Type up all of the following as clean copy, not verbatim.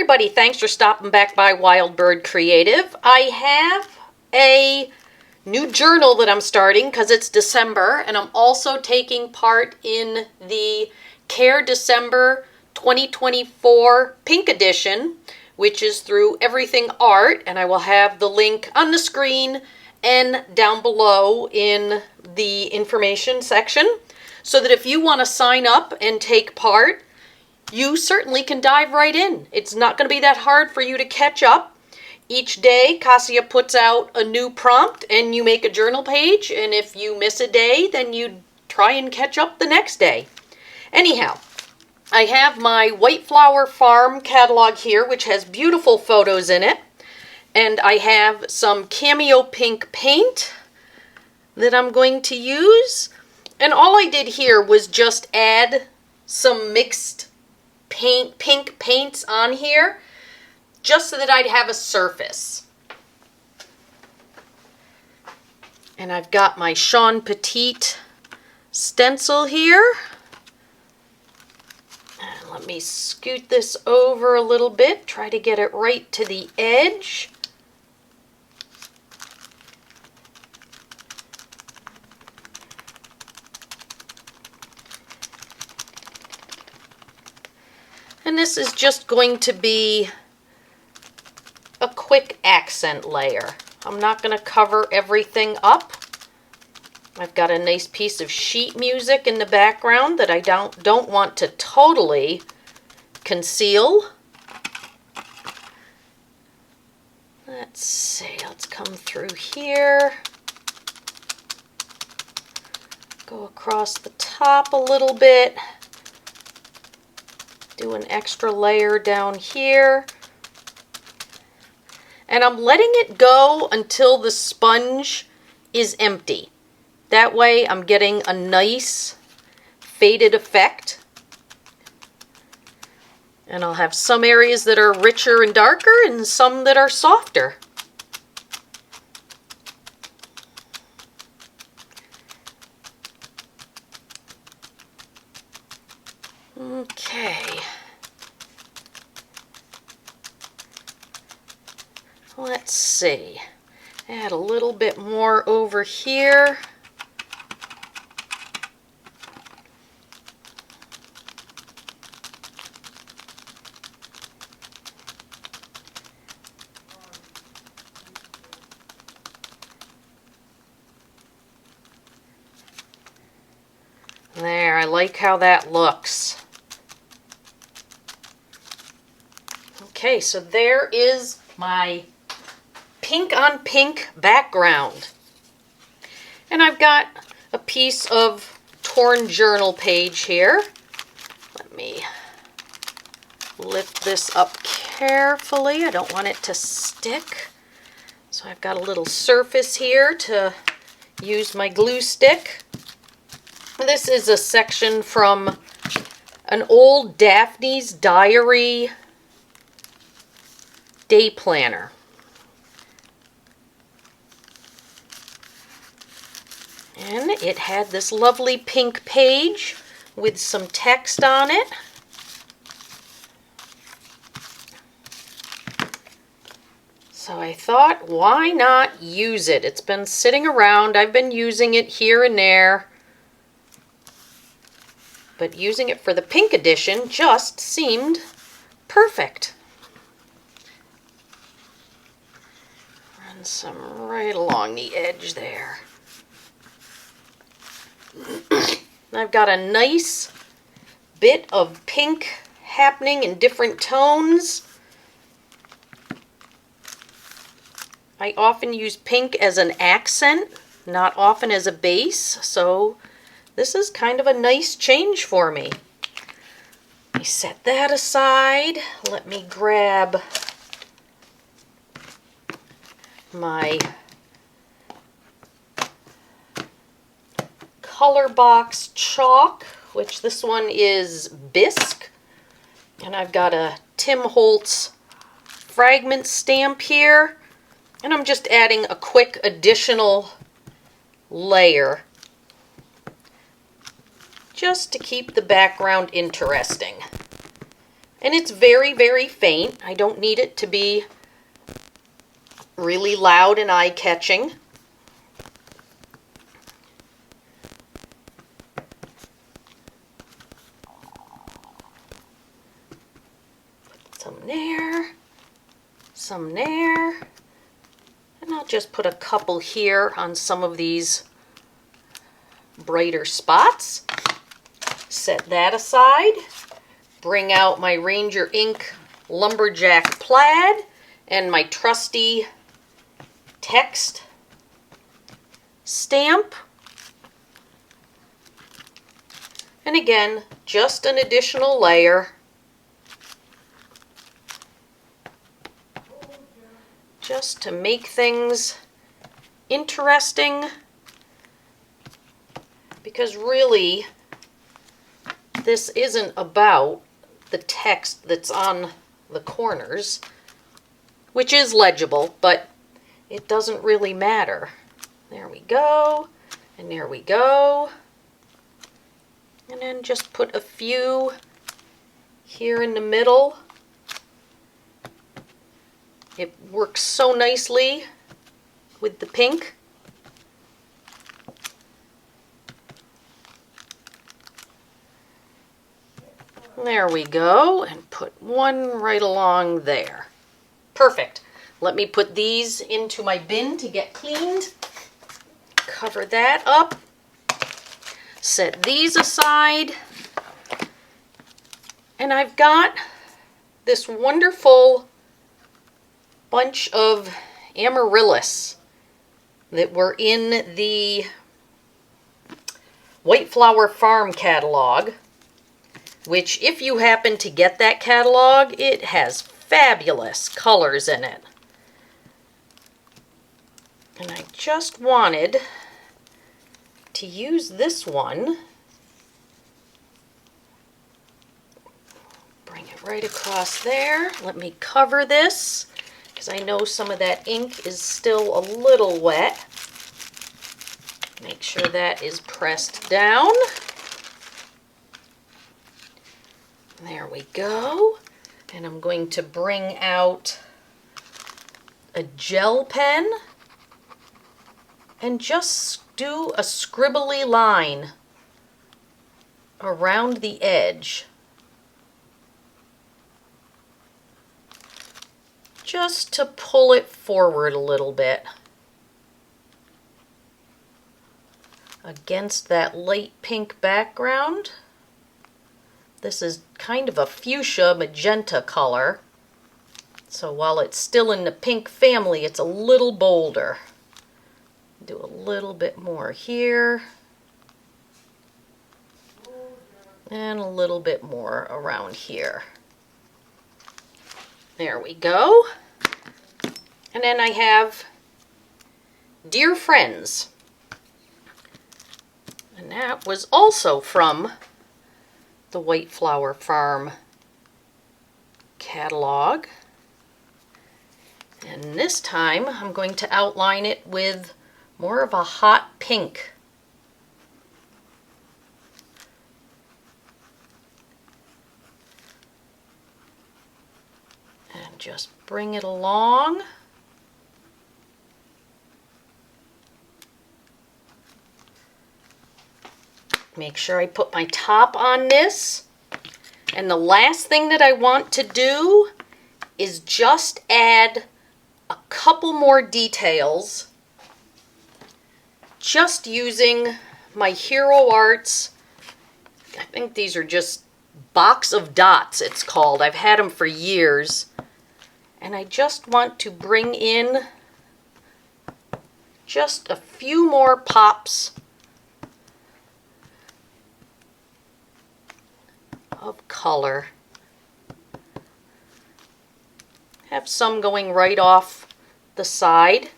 everybody, thanks for stopping back by Wild Bird Creative. I have a new journal that I'm starting because it's December, and I'm also taking part in the Care December 2024 Pink Edition, which is through Everything Art, and I will have the link on the screen and down below in the information section, so that if you want to sign up and take part, you certainly can dive right in. It's not going to be that hard for you to catch up. Each day, Cassia puts out a new prompt and you make a journal page, and if you miss a day, then you try and catch up the next day. Anyhow, I have my White Flower Farm catalog here, which has beautiful photos in it, and I have some Cameo Pink paint that I'm going to use, and all I did here was just add some mixed pink paints on here, just so that I'd have a surface. And I've got my Sean Petite stencil here. And let me scoot this over a little bit, try to get it right to the edge. And this is just going to be a quick accent layer. I'm not going to cover everything up. I've got a nice piece of sheet music in the background that I don't want to totally conceal. Let's see, let's come through here. Go across the top a little bit. Do an extra layer down here. And I'm letting it go until the sponge is empty. That way I'm getting a nice faded effect. And I'll have some areas that are richer and darker and some that are softer. Okay. Let's see. Add a little bit more over here. There, I like how that looks. Okay, so there is my pink on pink background. And I've got a piece of torn journal page here. Let me lift this up carefully. I don't want it to stick. So I've got a little surface here to use my glue stick. This is a section from an old Daphne's Diary day planner. And it had this lovely pink page with some text on it. So I thought, why not use it? It's been sitting around. I've been using it here and there. But using it for the pink edition just seemed perfect. Run some right along the edge there. I've got a nice bit of pink happening in different tones. I often use pink as an accent, not often as a base, so this is kind of a nice change for me. Let me set that aside. Let me grab my color box chalk, which this one is bisque, and I've got a Tim Holtz fragment stamp here, and I'm just adding a quick additional layer just to keep the background interesting. And it's very, very faint. I don't need it to be really loud and eye-catching. Some there, some there, and I'll just put a couple here on some of these brighter spots. Set that aside. Bring out my Ranger Ink Lumberjack Plaid and my trusty text stamp. And again, just an additional layer. Just to make things interesting, because really this isn't about the text that's on the corners, which is legible, but it doesn't really matter. There we go, and there we go. And then just put a few here in the middle. It works so nicely with the pink. There we go, and put one right along there. Perfect. Let me put these into my bin to get cleaned. Cover that up. Set these aside. And I've got this wonderful bunch of amaryllis that were in the White Flower Farm catalog, which if you happen to get that catalog, it has fabulous colors in it. And I just wanted to use this one. Bring it right across there. Let me cover this, because I know some of that ink is still a little wet. Make sure that is pressed down. There we go. And I'm going to bring out a gel pen and just do a scribbly line around the edge. Just to pull it forward a little bit against that light pink background. This is kind of a fuchsia magenta color, so while it's still in the pink family, it's a little bolder. Do a little bit more here, and a little bit more around here. There we go. And then I have Dear Friends. And that was also from the White Flower Farm catalog. And this time I'm going to outline it with more of a hot pink. And just bring it along. Make sure I put my top on this. And the last thing that I want to do is just add a couple more details, just using my Hero Arts, I think these are just Box of Dots it's called. I've had them for years. And I just want to bring in just a few more pops of color. Have some going right off the side.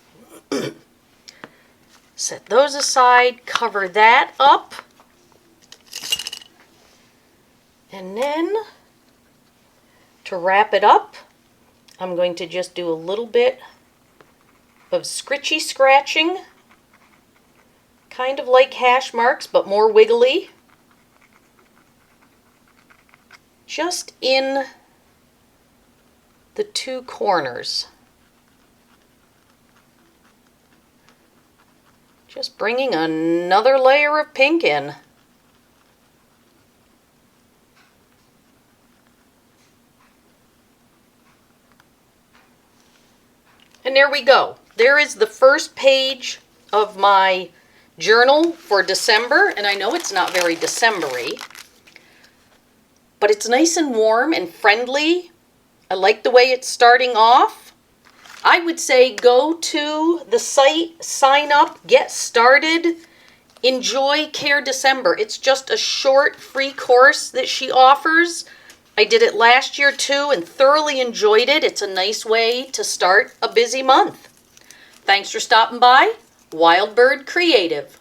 Set those aside, cover that up. And then to wrap it up, I'm going to just do a little bit of scritchy scratching, kind of like hash marks, but more wiggly. Just in the two corners. Just bringing another layer of pink in. And there we go. There is the first page of my journal for December, and I know it's not very December-y, but it's nice and warm and friendly. I like the way it's starting off. I would say go to the site, sign up, get started, enjoy Care December. It's just a short free course that she offers. I did it last year too and thoroughly enjoyed it. It's a nice way to start a busy month. Thanks for stopping by. Wild Bird Creative.